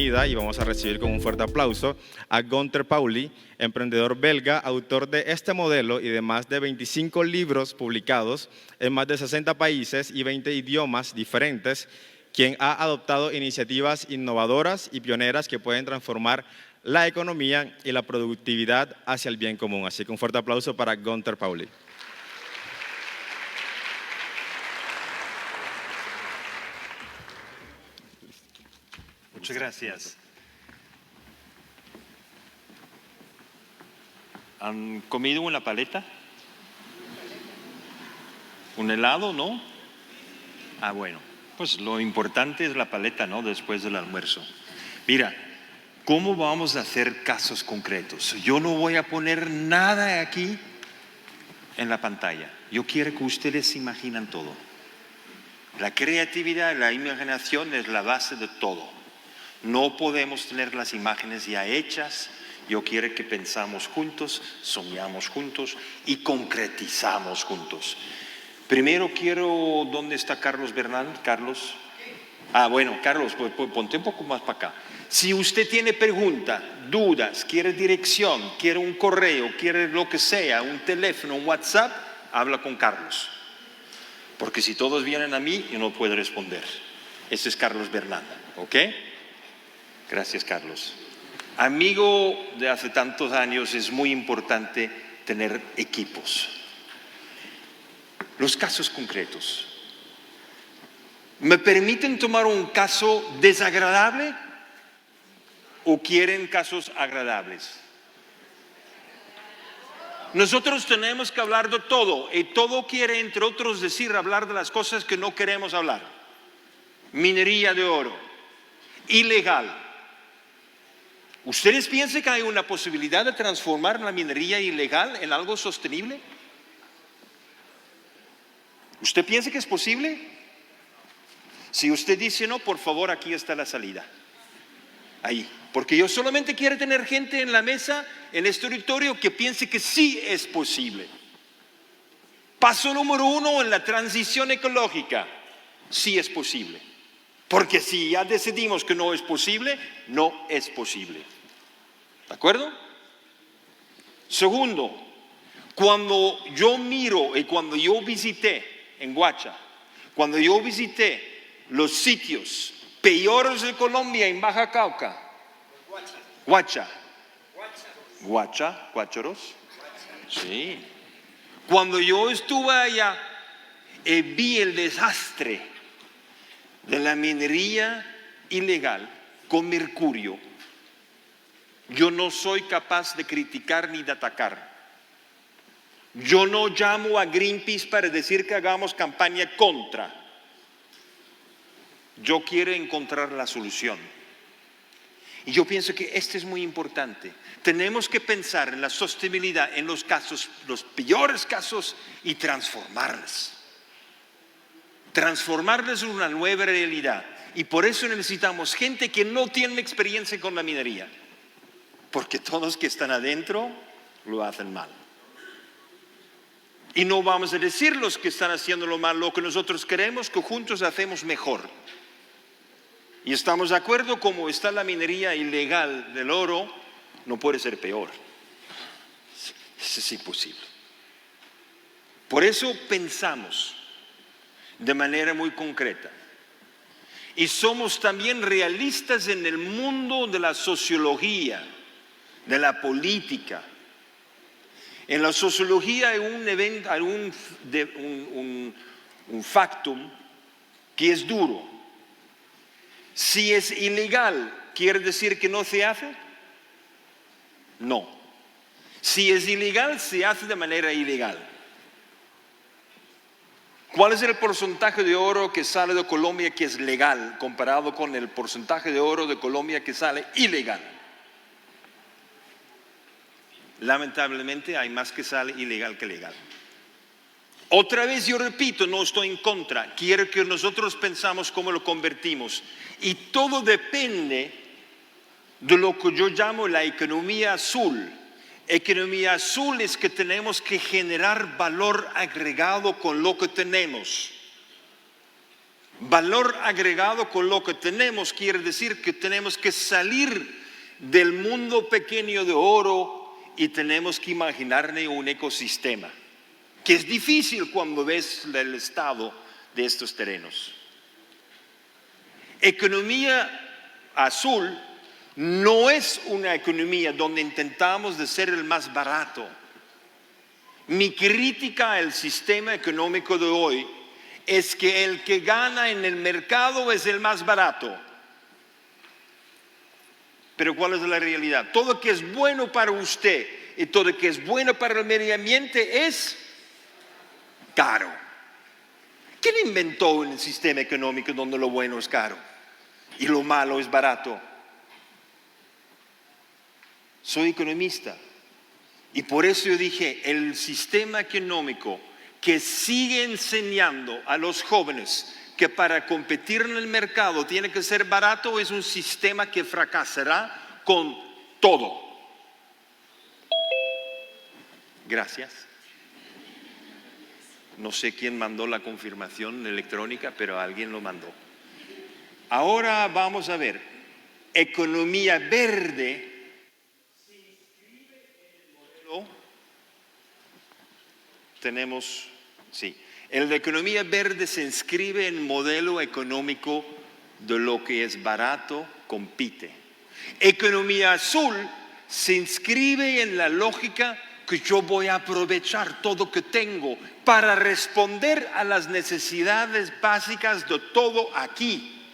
bienvenida y vamos a recibir con un fuerte aplauso a Gunther Pauli, emprendedor belga, autor de este modelo y de más de 25 libros publicados en más de 60 países y 20 idiomas diferentes, quien ha adoptado iniciativas innovadoras y pioneras que pueden transformar la economía y la productividad hacia el bien común. Así que un fuerte aplauso para Gunther Pauli. Muchas gracias. ¿Han comido una paleta? ¿Un helado, no? Ah, bueno. Pues lo importante es la paleta, ¿no? Después del almuerzo. Mira, ¿cómo vamos a hacer casos concretos? Yo no voy a poner nada aquí en la pantalla. Yo quiero que ustedes se imaginen todo. La creatividad y la imaginación es la base de todo. No podemos tener las imágenes ya hechas. Yo quiero que pensamos juntos, soñamos juntos y concretizamos juntos. Primero quiero, ¿dónde está Carlos Bernal? Carlos. Ah, bueno, Carlos, pues ponte un poco más para acá. Si usted tiene preguntas, dudas, quiere dirección, quiere un correo, quiere lo que sea, un teléfono, un WhatsApp, habla con Carlos. Porque si todos vienen a mí, yo no puedo responder. Ese es Carlos Bernal, ¿ok? Gracias, Carlos. Amigo de hace tantos años, es muy importante tener equipos. Los casos concretos. ¿Me permiten tomar un caso desagradable o quieren casos agradables? Nosotros tenemos que hablar de todo y todo quiere, entre otros, decir hablar de las cosas que no queremos hablar. Minería de oro, ilegal. ¿Ustedes piensan que hay una posibilidad de transformar la minería ilegal en algo sostenible? ¿Usted piensa que es posible? Si usted dice no, por favor, aquí está la salida. Ahí. Porque yo solamente quiero tener gente en la mesa, en este auditorio, que piense que sí es posible. Paso número 1 en la transición ecológica. Sí es posible. Porque si ya decidimos que no es posible, no es posible. ¿De acuerdo? Segundo, cuando yo miro y cuando yo visité en Huacha, cuando yo visité los sitios peores de Colombia en Baja Cauca, Huacha, Guácharos, sí. Cuando yo estuve allá y vi el desastre de la minería ilegal con mercurio, yo no soy capaz de criticar ni de atacar. Yo no llamo a Greenpeace para decir que hagamos campaña contra. Yo quiero encontrar la solución. Y yo pienso que esto es muy importante. Tenemos que pensar en la sostenibilidad, en los casos, los peores casos, y transformarlas. Transformarlas en una nueva realidad. Y por eso necesitamos gente que no tiene experiencia con la minería. Porque todos que están adentro lo hacen mal. Y no vamos a decir los que están haciéndolo mal, lo que nosotros queremos que juntos hacemos mejor. Y estamos de acuerdo, como está la minería ilegal del oro, no puede ser peor. Eso es imposible. Por eso pensamos de manera muy concreta. Y somos también realistas en el mundo de la sociología, de la política. En la sociología hay un factum que es duro. Si es ilegal, ¿quiere decir que no se hace? No. Si es ilegal, se hace de manera ilegal. ¿Cuál es el porcentaje de oro que sale de Colombia que es legal comparado con el porcentaje de oro de Colombia que sale ilegal? Lamentablemente hay más que sale ilegal que legal. Otra vez yo repito, no estoy en contra, quiero que nosotros pensamos cómo lo convertimos. Y todo depende de lo que yo llamo la economía azul. Economía azul es que tenemos que generar valor agregado con lo que tenemos. Valor agregado con lo que tenemos quiere decir que tenemos que salir del mundo pequeño de oro y tenemos que imaginarle un ecosistema, que es difícil cuando ves el estado de estos terrenos. Economía azul no es una economía donde intentamos de ser el más barato. Mi crítica al sistema económico de hoy es que el que gana en el mercado es el más barato. Pero ¿cuál es la realidad? Todo lo que es bueno para usted y todo lo que es bueno para el medio ambiente es caro. ¿Quién inventó un sistema económico donde lo bueno es caro y lo malo es barato? Soy economista y por eso yo dije, el sistema económico que sigue enseñando a los jóvenes que para competir en el mercado tiene que ser barato es un sistema que fracasará con todo. Gracias. No sé quién mandó la confirmación electrónica, pero alguien lo mandó. Ahora vamos a ver, economía verde. Tenemos, sí, el de economía verde se inscribe en el modelo económico de lo que es barato, compite. Economía azul se inscribe en la lógica que yo voy a aprovechar todo lo que tengo para responder a las necesidades básicas de todo aquí.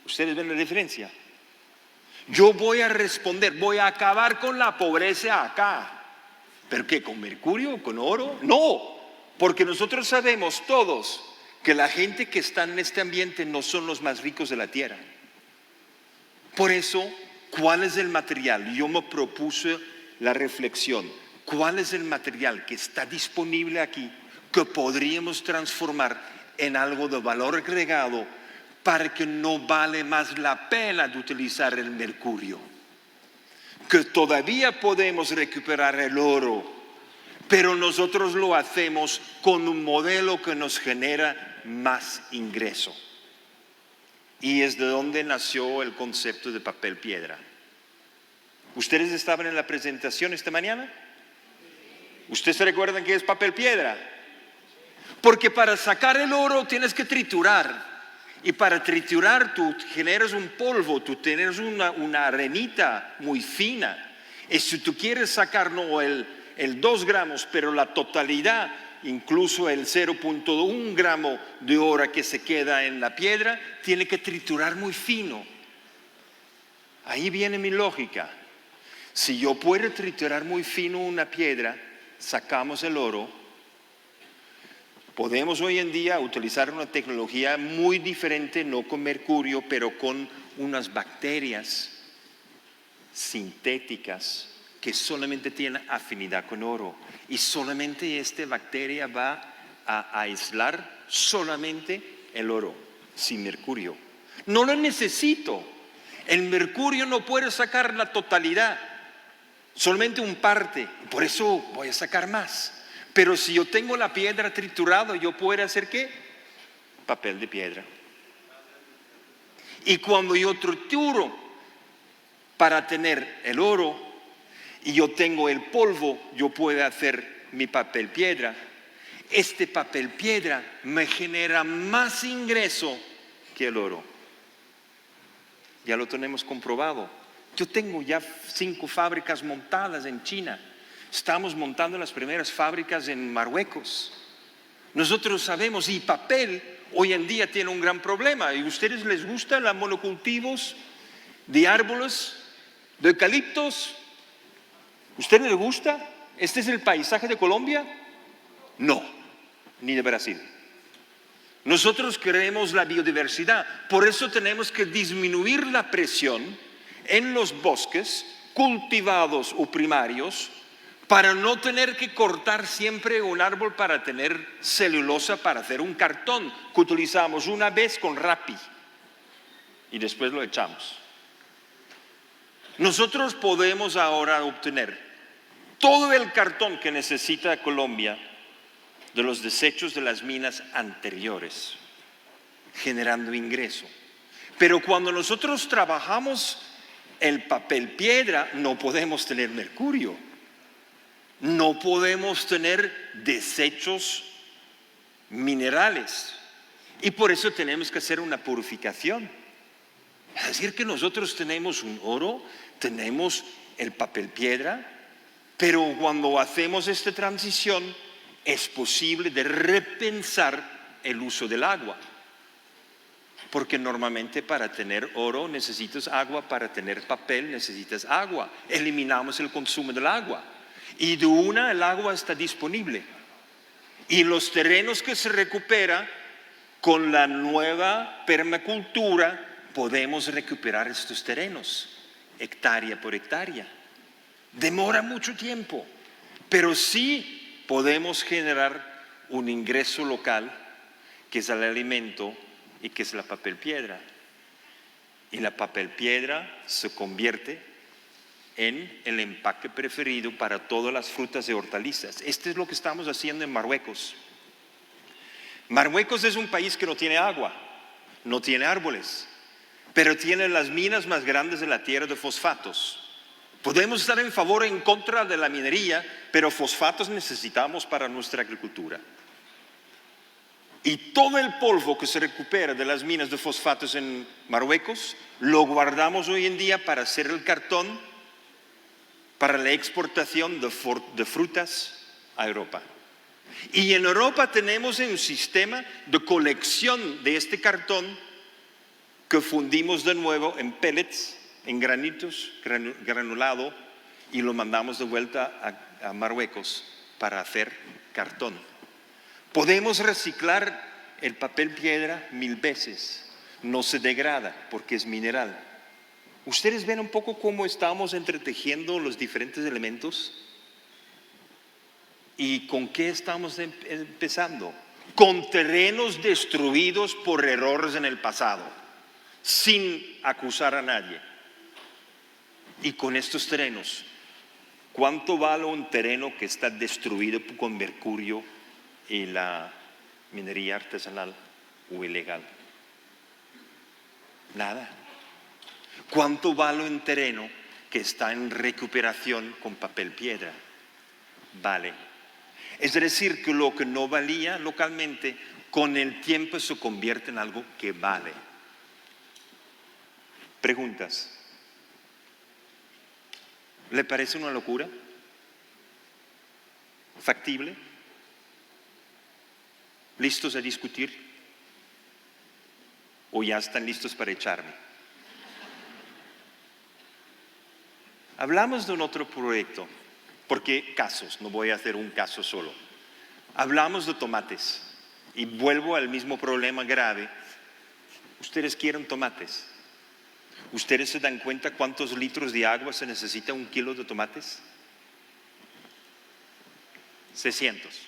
¿Ustedes ven la diferencia? Yo voy a responder, voy a acabar con la pobreza acá. ¿Pero qué? ¿Con mercurio? ¿Con oro? No, porque nosotros sabemos todos que la gente que está en este ambiente no son los más ricos de la tierra. Por eso, ¿cuál es el material? Yo me propuse la reflexión. ¿Cuál es el material que está disponible aquí que podríamos transformar en algo de valor agregado para que no vale más la pena de utilizar el mercurio? Que todavía podemos recuperar el oro, pero nosotros lo hacemos con un modelo que nos genera más ingreso. Y es de donde nació el concepto de papel piedra. ¿Ustedes estaban en la presentación esta mañana? ¿Ustedes se recuerdan qué es papel piedra? Porque para sacar el oro tienes que triturar. Y para triturar tú generas un polvo, tú tienes una arenita muy fina. Y si tú quieres sacar no el 2 gramos, pero la totalidad, incluso el 0.1 gramo de oro que se queda en la piedra, tiene que triturar muy fino. Ahí viene mi lógica. Si yo puedo triturar muy fino una piedra, sacamos el oro. Podemos hoy en día utilizar una tecnología muy diferente, no con mercurio, pero con unas bacterias sintéticas que solamente tienen afinidad con oro. Y solamente esta bacteria va a aislar solamente el oro, sin mercurio. No lo necesito. El mercurio no puede sacar la totalidad, solamente un parte. Por eso voy a sacar más. Pero si yo tengo la piedra triturada, ¿yo puedo hacer qué? Papel de piedra. Y cuando yo trituro para tener el oro y yo tengo el polvo, yo puedo hacer mi papel piedra. Este papel piedra me genera más ingreso que el oro. Ya lo tenemos comprobado. Yo tengo ya 5 fábricas montadas en China. Estamos montando las primeras fábricas en Marruecos. Nosotros sabemos, y papel hoy en día tiene un gran problema. ¿Y a ustedes les gustan los monocultivos de árboles, de eucaliptos? ¿Ustedes les gusta? ¿Este es el paisaje de Colombia? No, ni de Brasil. Nosotros queremos la biodiversidad, por eso tenemos que disminuir la presión en los bosques cultivados o primarios, para no tener que cortar siempre un árbol para tener celulosa para hacer un cartón que utilizamos una vez con Rappi y después lo echamos. Nosotros podemos ahora obtener todo el cartón que necesita Colombia de los desechos de las minas anteriores, generando ingreso. Pero cuando nosotros trabajamos el papel piedra, no podemos tener mercurio, no podemos tener desechos minerales. Y por eso tenemos que hacer una purificación. Es decir, que nosotros tenemos un oro, tenemos el papel piedra, pero cuando hacemos esta transición es posible de repensar el uso del agua. Porque normalmente para tener oro necesitas agua, para tener papel necesitas agua. Eliminamos el consumo del agua. Y de una el agua está disponible. Y los terrenos que se recuperan con la nueva permacultura podemos recuperar estos terrenos, hectárea por hectárea. Demora mucho tiempo, pero sí podemos generar un ingreso local que es el alimento y que es la papel piedra. Y la papel piedra se convierte en el empaque preferido para todas las frutas y hortalizas. Esto es lo que estamos haciendo en Marruecos. Marruecos es un país que no tiene agua, no tiene árboles, pero tiene las minas más grandes de la tierra de fosfatos. Podemos estar en favor o en contra de la minería, pero fosfatos necesitamos para nuestra agricultura. Y todo el polvo que se recupera de las minas de fosfatos en Marruecos lo guardamos hoy en día para hacer el cartón, para la exportación de frutas a Europa. Y en Europa tenemos un sistema de colección de este cartón que fundimos de nuevo en pellets, en granitos, granulado, y lo mandamos de vuelta a Marruecos para hacer cartón. Podemos reciclar el papel piedra 1000 veces, no se degrada porque es mineral. ¿Ustedes ven un poco cómo estamos entretejiendo los diferentes elementos? ¿Y con qué estamos empezando? Con terrenos destruidos por errores en el pasado, sin acusar a nadie. Y con estos terrenos, ¿cuánto vale un terreno que está destruido con mercurio y la minería artesanal o ilegal? Nada. ¿Cuánto vale un terreno que está en recuperación con papel piedra? Vale. Es decir, que lo que no valía localmente, con el tiempo se convierte en algo que vale. Preguntas. ¿Le parece una locura? ¿Factible? ¿Listos a discutir? ¿O ya están listos para echarme? Hablamos de un otro proyecto, porque casos, no voy a hacer un caso solo. Hablamos de tomates y vuelvo al mismo problema grave. Ustedes quieren tomates. ¿Ustedes se dan cuenta cuántos litros de agua se necesita un kilo de tomates? 600.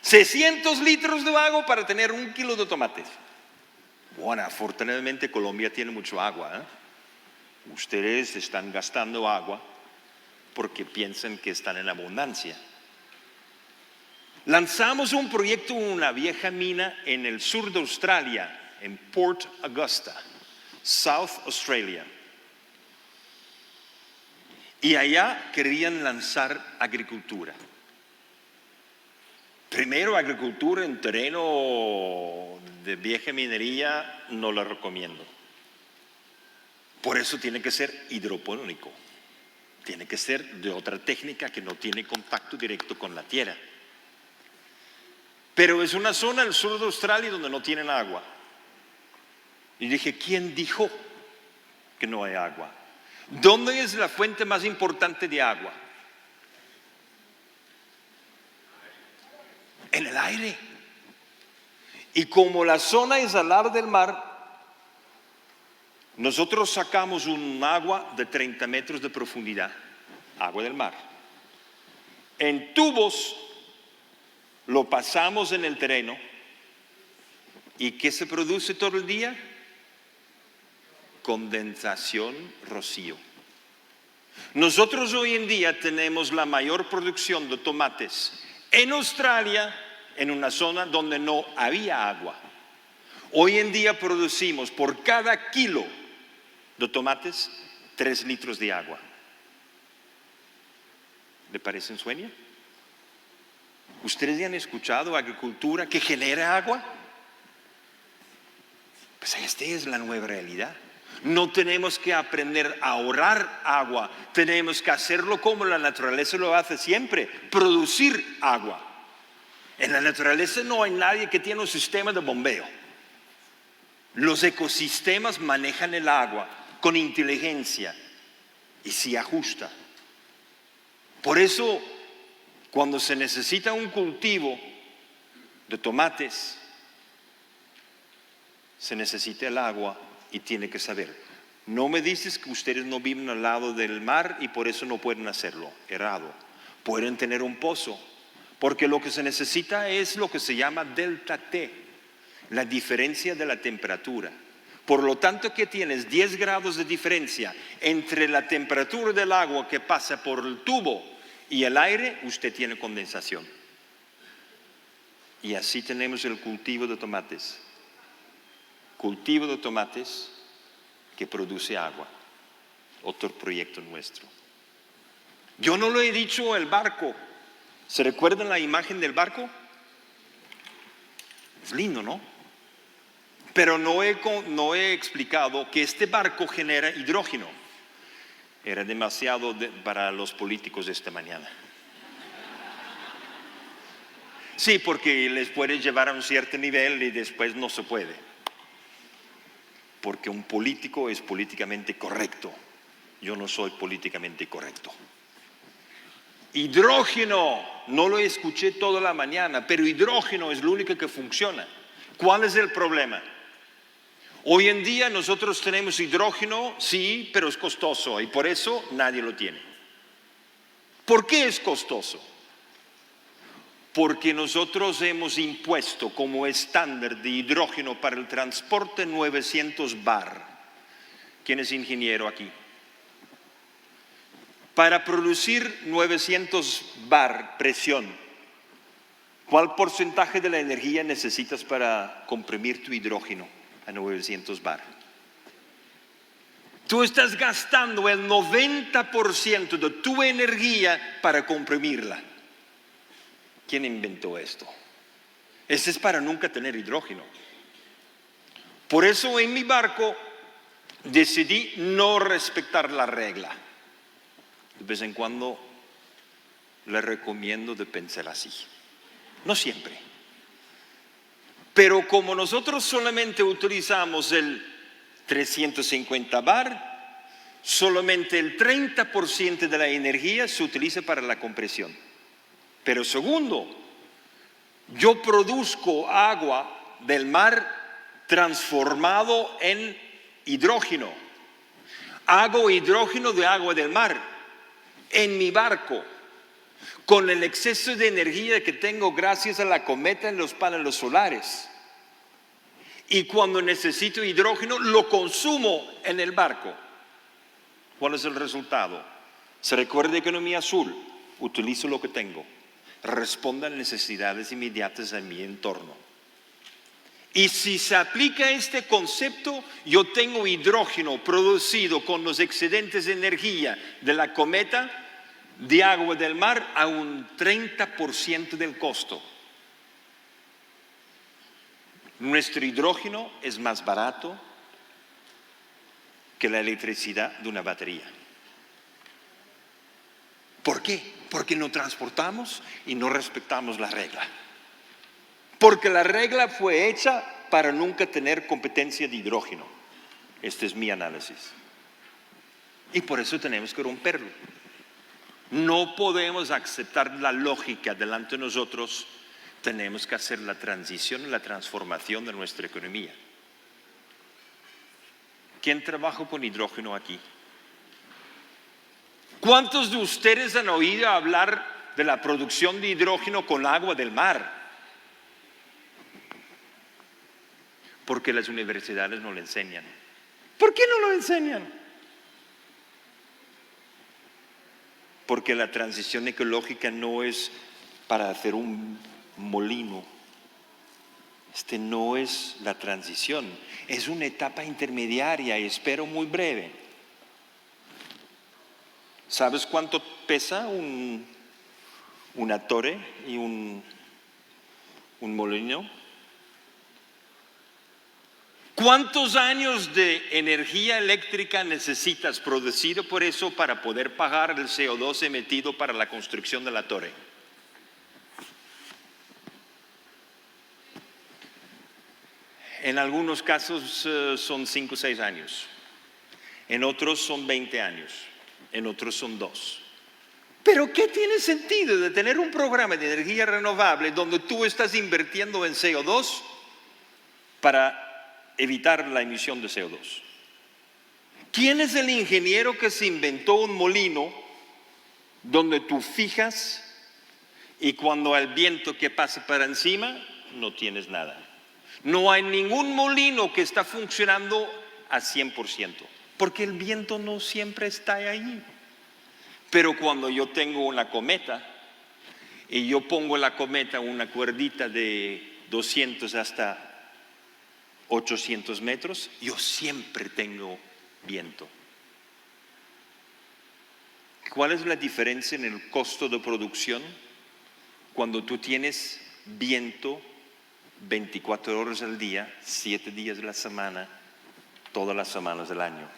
600 litros de agua para tener un kilo de tomates. Bueno, afortunadamente Colombia tiene mucho agua, ¿eh? Ustedes están gastando agua porque piensan que están en abundancia. Lanzamos un proyecto en una vieja mina en el sur de Australia, en Port Augusta, South Australia. Y allá querían lanzar agricultura. Primero, agricultura en terreno de vieja minería no la recomiendo. Por eso tiene que ser hidropónico. Tiene que ser de otra técnica que no tiene contacto directo con la tierra. Pero es una zona del sur de Australia donde no tienen agua. Y dije, ¿quién dijo que no hay agua? ¿Dónde es la fuente más importante de agua? En el aire. Y como la zona es al lado del mar, nosotros sacamos un agua de 30 metros de profundidad, agua del mar. En tubos lo pasamos en el terreno. ¿Y qué se produce todo el día? Condensación, rocío. Nosotros hoy en día tenemos la mayor producción de tomates En Australia, en una zona donde no había agua. Hoy en día producimos por cada kilo de tomates 3 litros de agua. ¿Le parece un sueño? ¿Ustedes ya han escuchado agricultura que genera agua? Pues esta es la nueva realidad. No tenemos que aprender a ahorrar agua, tenemos que hacerlo como la naturaleza lo hace siempre, producir agua. En la naturaleza no hay nadie que tiene un sistema de bombeo. Los ecosistemas manejan el agua con inteligencia y se ajusta. Por eso, cuando se necesita un cultivo de tomates, se necesita el agua y tiene que saber. No me dices que ustedes no viven al lado del mar y por eso no pueden hacerlo. Errado. Pueden tener un pozo, porque lo que se necesita es lo que se llama delta T, la diferencia de la temperatura. Por lo tanto, que tienes 10 grados de diferencia entre la temperatura del agua que pasa por el tubo y el aire, usted tiene condensación. Y así tenemos el cultivo de tomates. Cultivo de tomates que produce agua. Otro proyecto nuestro. Yo no lo he dicho el barco. ¿Se recuerdan la imagen del barco? Es lindo, ¿no? Pero no he explicado que este barco genera hidrógeno. Era demasiado para los políticos de esta mañana. Sí, porque les puede llevar a un cierto nivel y después no se puede. Porque un político es políticamente correcto. Yo no soy políticamente correcto. Hidrógeno, no lo escuché toda la mañana, pero hidrógeno es lo único que funciona. ¿Cuál es el problema? Hoy en día nosotros tenemos hidrógeno, sí, pero es costoso y por eso nadie lo tiene. ¿Por qué es costoso? Porque nosotros hemos impuesto como estándar de hidrógeno para el transporte 900 bar. ¿Quién es ingeniero aquí? Para producir 900 bar presión, ¿cuál porcentaje de la energía necesitas para comprimir tu hidrógeno a 900 bar? Tú estás gastando el 90% de tu energía para comprimirla. ¿Quién inventó esto? Este es para nunca tener hidrógeno. Por eso en mi barco decidí no respetar la regla. De vez en cuando le recomiendo de pensar así. No siempre. Pero como nosotros solamente utilizamos el 350 bar, solamente el 30% de la energía se utiliza para la compresión. Pero segundo, yo produzco agua del mar transformado en hidrógeno. Hago hidrógeno de agua del mar en mi barco, con el exceso de energía que tengo gracias a la cometa en los paneles solares. Y cuando necesito hidrógeno, lo consumo en el barco. ¿Cuál es el resultado? Se recuerda de economía azul. Utilizo lo que tengo. Responda a necesidades inmediatas de mi entorno. Y si se aplica este concepto, yo tengo hidrógeno producido con los excedentes de energía de la cometa de agua del mar a un 30% del costo. Nuestro hidrógeno es más barato que la electricidad de una batería. ¿Por qué? Porque no transportamos y no respetamos la regla. Porque la regla fue hecha para nunca tener competencia de hidrógeno. Este es mi análisis. Y por eso tenemos que romperlo. No podemos aceptar la lógica delante de nosotros. Tenemos que hacer la transición, la transformación de nuestra economía. ¿Quién trabaja con hidrógeno aquí? ¿Cuántos de ustedes han oído hablar de la producción de hidrógeno con agua del mar? Porque las universidades no lo enseñan. ¿Por qué no lo enseñan? Porque la transición ecológica no es para hacer un molino. Este no es la transición, es una etapa intermediaria y espero muy breve. ¿Sabes cuánto pesa una torre y un molino? ¿Cuántos años de energía eléctrica necesitas producido por eso para poder pagar el CO2 emitido para la construcción de la torre? En algunos casos son 5 o 6 años, en otros son 20 años, en otros son 2. Pero ¿qué tiene sentido de tener un programa de energía renovable donde tú estás invirtiendo en CO2 para evitar la emisión de CO2? ¿Quién es el ingeniero que se inventó un molino donde tú fijas y cuando hay viento que pasa para encima no tienes nada? No hay ningún molino que está funcionando a 100%, porque el viento no siempre está ahí. Pero cuando yo tengo una cometa y yo pongo la cometa una cuerdita de 200 hasta 800 metros, yo siempre tengo viento. ¿Cuál es la diferencia en el costo de producción cuando tú tienes viento 24 horas al día, 7 días de la semana, todas las semanas del año?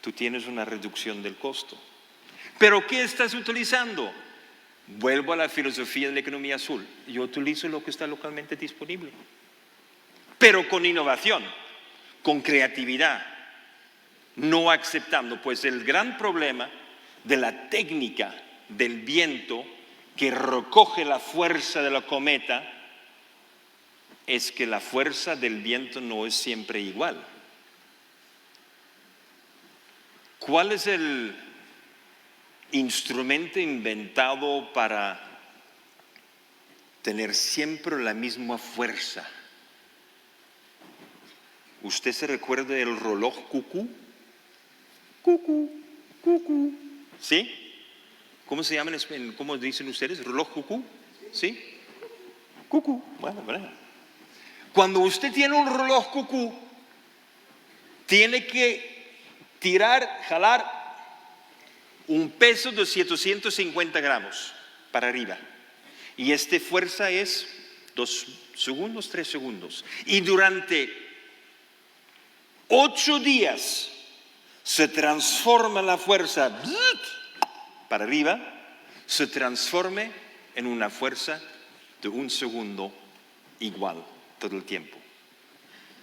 Tú tienes una reducción del costo. ¿Pero qué estás utilizando? Vuelvo a la filosofía de la economía azul. Yo utilizo lo que está localmente disponible, pero con innovación, con creatividad, no aceptando, pues el gran problema de la técnica del viento que recoge la fuerza de la cometa es que la fuerza del viento no es siempre igual. ¿Cuál es el instrumento inventado para tener siempre la misma fuerza? ¿Usted se recuerda del reloj cucú? Cucú, cucú. ¿Sí? ¿Cómo se llama en español? ¿Cómo dicen ustedes? ¿Reloj cucú? ¿Sí? Cucú. Bueno, ¿verdad? Cuando usted tiene un reloj cucú, tiene que jalar un peso de 750 gramos para arriba. Y esta fuerza es 2 segundos, 3 segundos. Y durante 8 días se transforma la fuerza para arriba, se transforma en una fuerza de 1 segundo igual todo el tiempo.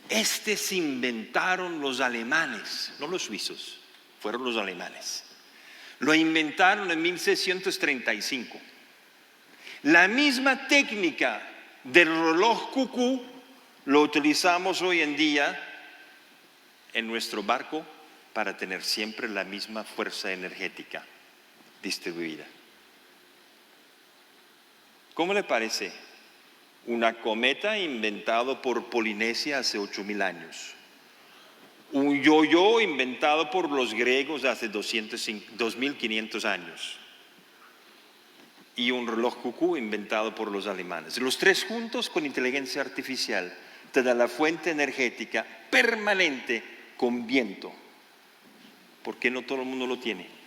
Se inventaron los alemanes, no los suizos, fueron los alemanes. Lo inventaron en 1635. La misma técnica del reloj cucú lo utilizamos hoy en día en nuestro barco para tener siempre la misma fuerza energética distribuida. ¿Cómo le parece? Una cometa inventado por Polinesia hace 8.000 años. Un yo-yo inventado por los griegos hace 2.500 años. Y un reloj cucú inventado por los alemanes. Los tres juntos con inteligencia artificial te da la fuente energética permanente con viento. ¿Por qué no todo el mundo lo tiene?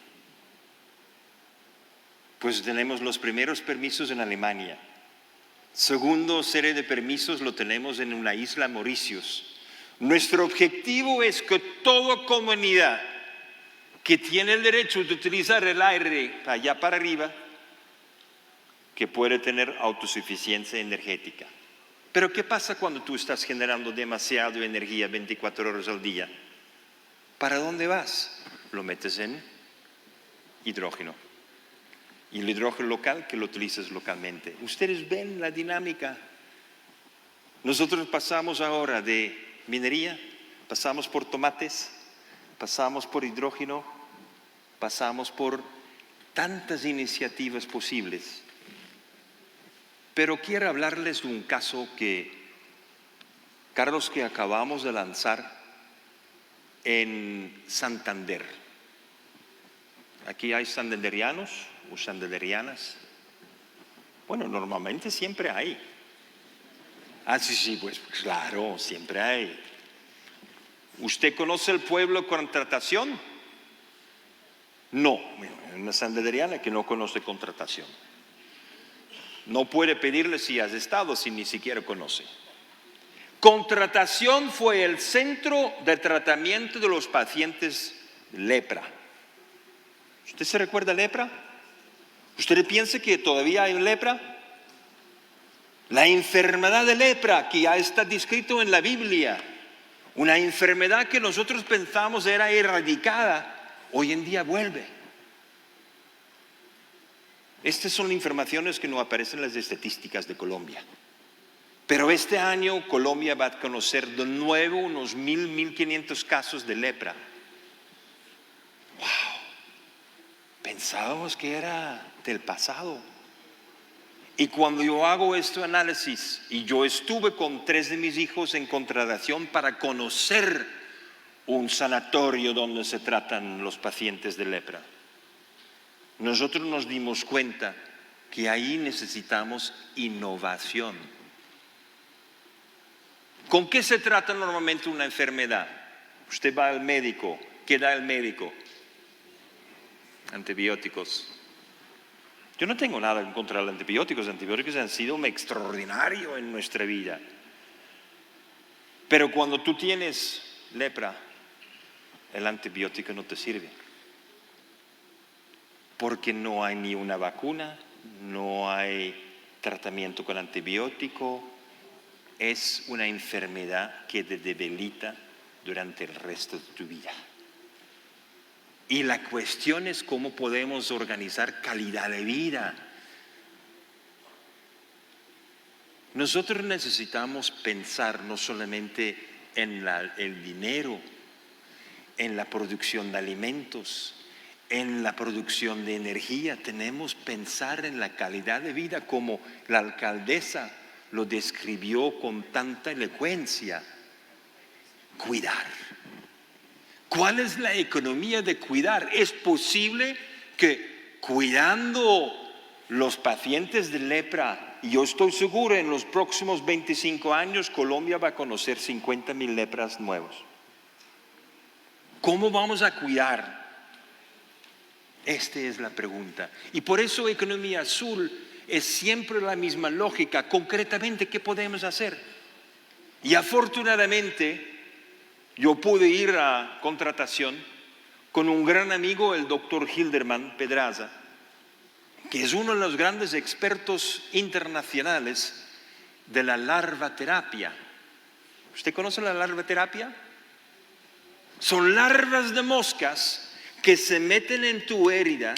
Pues tenemos los primeros permisos en Alemania. Segundo serie de permisos lo tenemos en una isla, Mauritius. Nuestro objetivo es que toda comunidad que tiene el derecho de utilizar el aire allá para arriba, que puede tener autosuficiencia energética. Pero ¿qué pasa cuando tú estás generando demasiada energía 24 horas al día? ¿Para dónde vas? Lo metes en hidrógeno. Y el hidrógeno local que lo utilizas localmente. Ustedes ven la dinámica. Nosotros pasamos ahora de minería, pasamos por tomates, pasamos por hidrógeno, pasamos por tantas iniciativas posibles. Pero quiero hablarles de un caso Carlos, que acabamos de lanzar en Santander. Aquí hay santanderianos o santanderianas. Bueno, normalmente siempre hay. Ah, sí, pues claro, siempre hay. ¿Usted conoce el pueblo contratación? No, es una santandereana que no conoce contratación. No puede pedirle si has estado si ni siquiera conoce. Contratación fue el centro de tratamiento de los pacientes lepra. ¿Usted se recuerda lepra? ¿Usted piensa que todavía hay lepra? La enfermedad de lepra que ya está descrito en la Biblia, una enfermedad que nosotros pensamos era erradicada, hoy en día vuelve. Estas son informaciones que no aparecen en las estadísticas de Colombia. Pero este año Colombia va a conocer de nuevo unos 1,500 casos de lepra. ¡Wow! Pensábamos que era del pasado. Y cuando yo hago este análisis, y yo estuve con 3 de mis hijos en contratación para conocer un sanatorio donde se tratan los pacientes de lepra, nosotros nos dimos cuenta que ahí necesitamos innovación. ¿Con qué se trata normalmente una enfermedad? Usted va al médico, ¿qué da el médico? Antibióticos. Yo no tengo nada en contra de los antibióticos. Los antibióticos han sido un extraordinario en nuestra vida. Pero cuando tú tienes lepra, el antibiótico no te sirve. Porque no hay ni una vacuna, no hay tratamiento con antibiótico. Es una enfermedad que te debilita durante el resto de tu vida. Y la cuestión es cómo podemos organizar calidad de vida. Nosotros necesitamos pensar no solamente en el dinero, en la producción de alimentos, en la producción de energía. Tenemos que pensar en la calidad de vida como la alcaldesa lo describió con tanta elocuencia. Cuidar. ¿Cuál es la economía de cuidar? ¿Es posible que cuidando los pacientes de lepra, y yo estoy seguro en los próximos 25 años Colombia va a conocer 50,000 lepras nuevos? ¿Cómo vamos a cuidar? Esta es la pregunta. Y por eso economía azul es siempre la misma lógica. Concretamente, ¿qué podemos hacer? Y afortunadamente yo pude ir a contratación con un gran amigo, el doctor Hilderman Pedraza, que es uno de los grandes expertos internacionales de la larvaterapia. ¿Usted conoce la larvaterapia? Son larvas de moscas que se meten en tu herida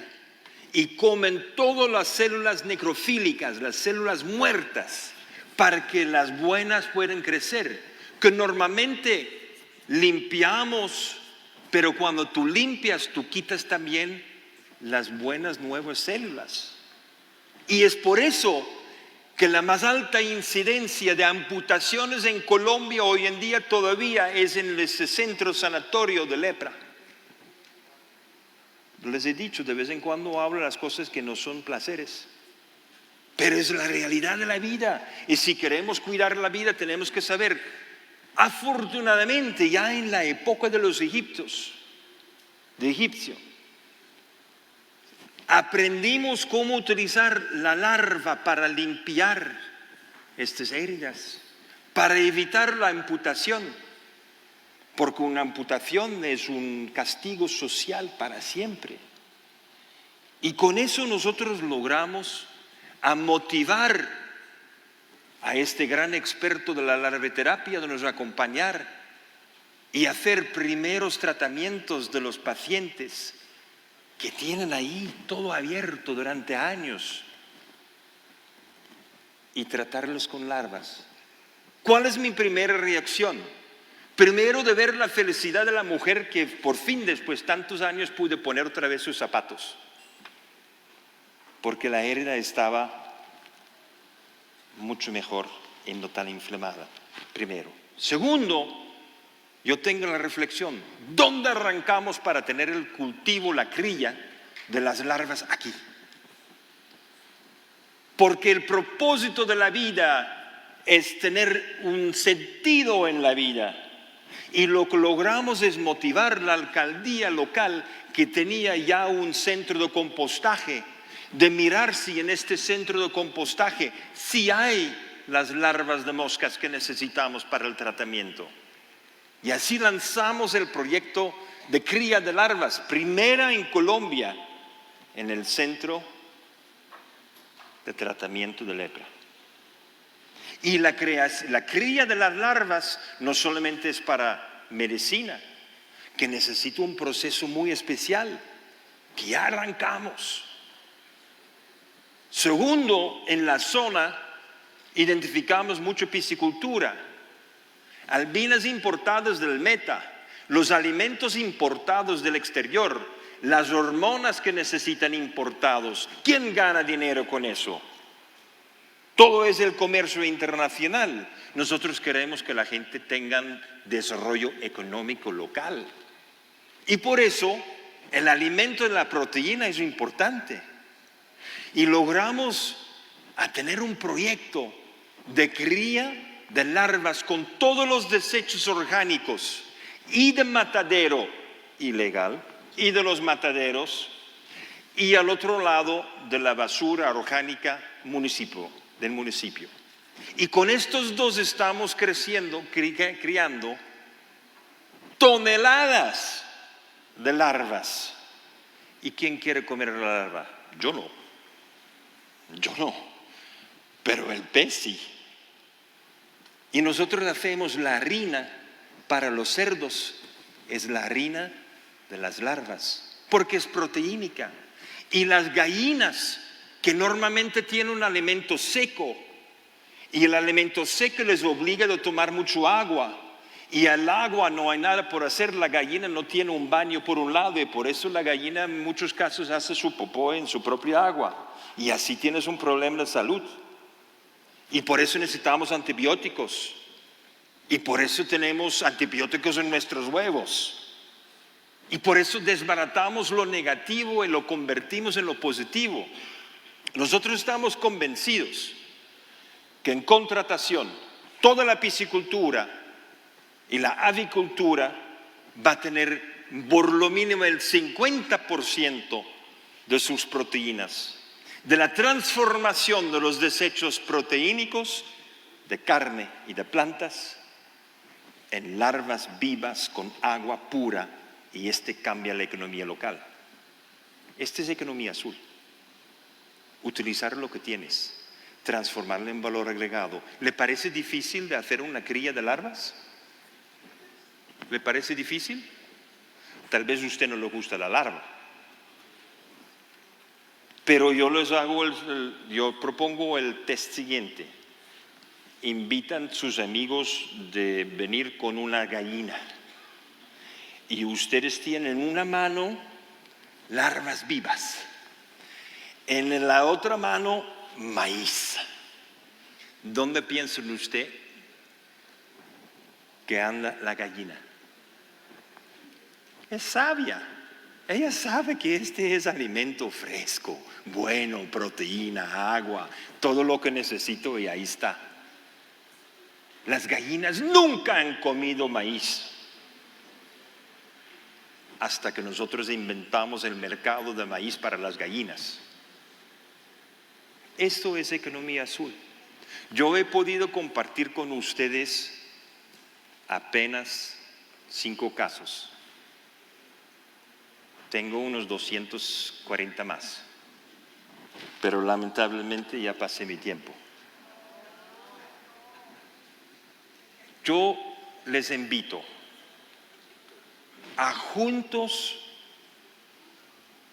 y comen todas las células necrofílicas, las células muertas, para que las buenas puedan crecer, que normalmente limpiamos, pero cuando tú limpias, tú quitas también las buenas nuevas células. Y es por eso que la más alta incidencia de amputaciones en Colombia hoy en día todavía es en ese centro sanatorio de lepra. Les he dicho, de vez en cuando hablo de las cosas que no son placeres, pero es la realidad de la vida. Y si queremos cuidar la vida tenemos que saber. Afortunadamente, ya en la época de los egipcios, aprendimos cómo utilizar la larva para limpiar estas heridas, para evitar la amputación, porque una amputación es un castigo social para siempre. Y con eso nosotros logramos a motivar a este gran experto de la larvaterapia de nos acompañar y hacer primeros tratamientos de los pacientes que tienen ahí todo abierto durante años y tratarlos con larvas. ¿Cuál es mi primera reacción? Primero, de ver la felicidad de la mujer que por fin después de tantos años pude poner otra vez sus zapatos, porque la herida estaba mucho mejor y no tan inflamada. Primero. Segundo, yo tengo la reflexión: ¿dónde arrancamos para tener el cultivo, la cría de las larvas? Aquí. Porque el propósito de la vida es tener un sentido en la vida. Y lo que logramos es motivar la alcaldía local, que tenía ya un centro de compostaje, de mirar si en este centro de compostaje si hay las larvas de moscas que necesitamos para el tratamiento. Y así lanzamos el proyecto de cría de larvas, primera en Colombia, en el centro de tratamiento de lepra. Y la cría de las larvas no solamente es para medicina, que necesita un proceso muy especial, que ya arrancamos. Segundo, en la zona identificamos mucha piscicultura, albinas importadas del Meta, los alimentos importados del exterior, las hormonas que necesitan importados. ¿Quién gana dinero con eso? Todo es el comercio internacional. Nosotros queremos que la gente tenga desarrollo económico local. Y por eso el alimento de la proteína es importante. Y logramos a tener un proyecto de cría de larvas con todos los desechos orgánicos y de matadero ilegal y de los mataderos, y al otro lado de la basura orgánica del municipio. Y con estos dos estamos criando toneladas de larvas. ¿Y quién quiere comer la larva? Yo no, pero el pez sí. Y nosotros hacemos la harina para los cerdos, es la harina de las larvas, porque es proteínica. Y las gallinas, que normalmente tienen un alimento seco, y el alimento seco les obliga a tomar mucho agua, y al agua no hay nada por hacer, la gallina no tiene un baño por un lado, y por eso la gallina en muchos casos hace su popó en su propia agua, y así tienes un problema de salud. Y por eso necesitamos antibióticos, y por eso tenemos antibióticos en nuestros huevos. Y por eso desbaratamos lo negativo y lo convertimos en lo positivo. Nosotros estamos convencidos que en contratación toda la piscicultura y la avicultura va a tener por lo mínimo el 50% de sus proteínas, de la transformación de los desechos proteínicos de carne y de plantas en larvas vivas con agua pura. Y cambia la economía local. Es economía azul. Utilizar lo que tienes, transformarlo en valor agregado. ¿Le parece difícil de hacer una cría de larvas? ¿Le parece difícil? Tal vez a usted no le gusta la larva. Pero yo propongo el test siguiente. Invitan sus amigos de venir con una gallina. Y ustedes tienen en una mano larvas vivas, en la otra mano maíz. ¿Dónde piensa usted que anda la gallina? Es sabia. Ella sabe que es alimento fresco, bueno, proteína, agua, todo lo que necesito, y ahí está. Las gallinas nunca han comido maíz, hasta que nosotros inventamos el mercado de maíz para las gallinas. Esto es economía azul. Yo he podido compartir con ustedes apenas 5 casos. Tengo unos 240 más, pero lamentablemente ya pasé mi tiempo. Yo les invito a juntos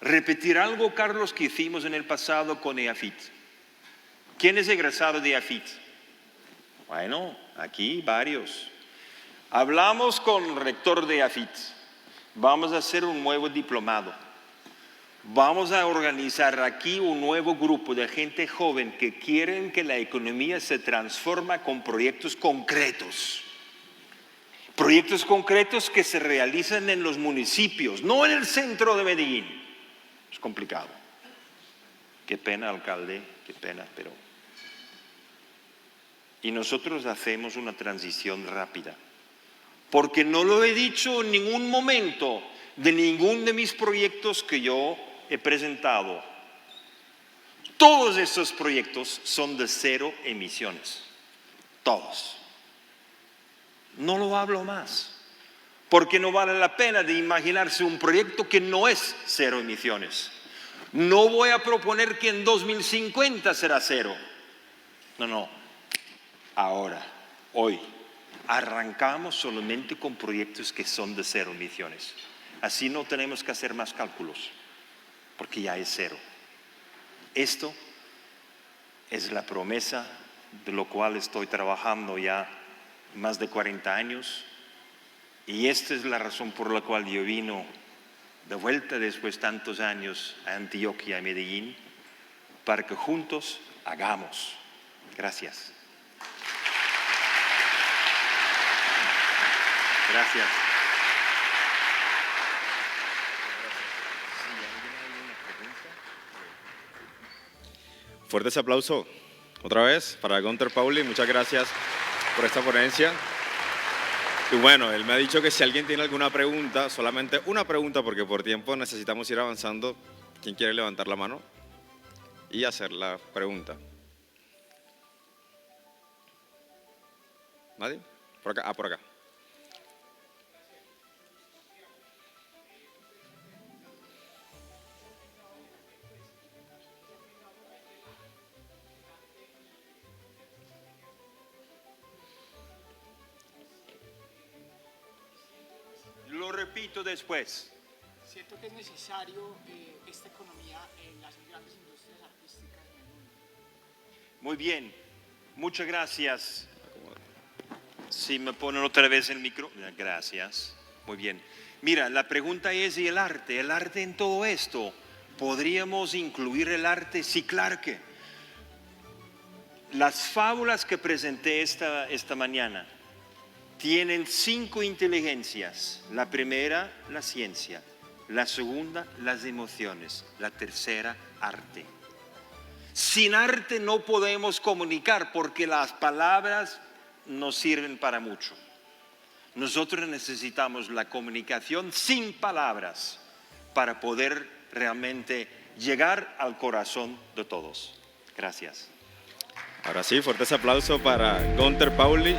repetir algo, Carlos, que hicimos en el pasado con EAFIT. ¿Quién es egresado de EAFIT? Bueno, aquí varios. Hablamos con el rector de EAFIT. Vamos a hacer un nuevo diplomado. Vamos a organizar aquí un nuevo grupo de gente joven que quieren que la economía se transforme con proyectos concretos. Proyectos concretos que se realizan en los municipios, no en el centro de Medellín. Es complicado. Qué pena, alcalde, qué pena, pero... Y nosotros hacemos una transición rápida. Porque no lo he dicho en ningún momento de ninguno de mis proyectos que yo he presentado. Todos estos proyectos son de 0 emisiones. Todos. No lo hablo más. Porque no vale la pena de imaginarse un proyecto que no es 0 emisiones. No voy a proponer que en 2050 será 0. No. Ahora, hoy, arrancamos solamente con proyectos que son de 0 emisiones. Así no tenemos que hacer más cálculos, porque ya es 0. Esto es la promesa de lo cual estoy trabajando ya más de 40 años. Y esta es la razón por la cual yo vino de vuelta después de tantos años a Antioquia y Medellín, para que juntos hagamos. Gracias. Gracias. Fuerte ese aplauso otra vez para Gunter Pauli. Muchas gracias por esta ponencia. Y bueno, él me ha dicho que si alguien tiene alguna pregunta, solamente una pregunta, porque por tiempo necesitamos ir avanzando. ¿Quién quiere levantar la mano y hacer la pregunta? ¿Nadie? Por acá. Por acá. Lo repito después. Siento que es necesario esta economía en las grandes industrias artísticas en el mundo. Muy bien, muchas gracias. Si me ponen otra vez el micro, gracias. Muy bien. Mira, la pregunta es, ¿y el arte? ¿El arte en todo esto? ¿Podríamos incluir el arte? Sí, claro que. Las fábulas que presenté esta mañana tienen 5 inteligencias. La primera, la ciencia. La segunda, las emociones. La tercera, arte. Sin arte no podemos comunicar porque las palabras no sirven para mucho. Nosotros necesitamos la comunicación sin palabras para poder realmente llegar al corazón de todos. Gracias. Ahora sí, fuerte ese aplauso para Gunter Pauli.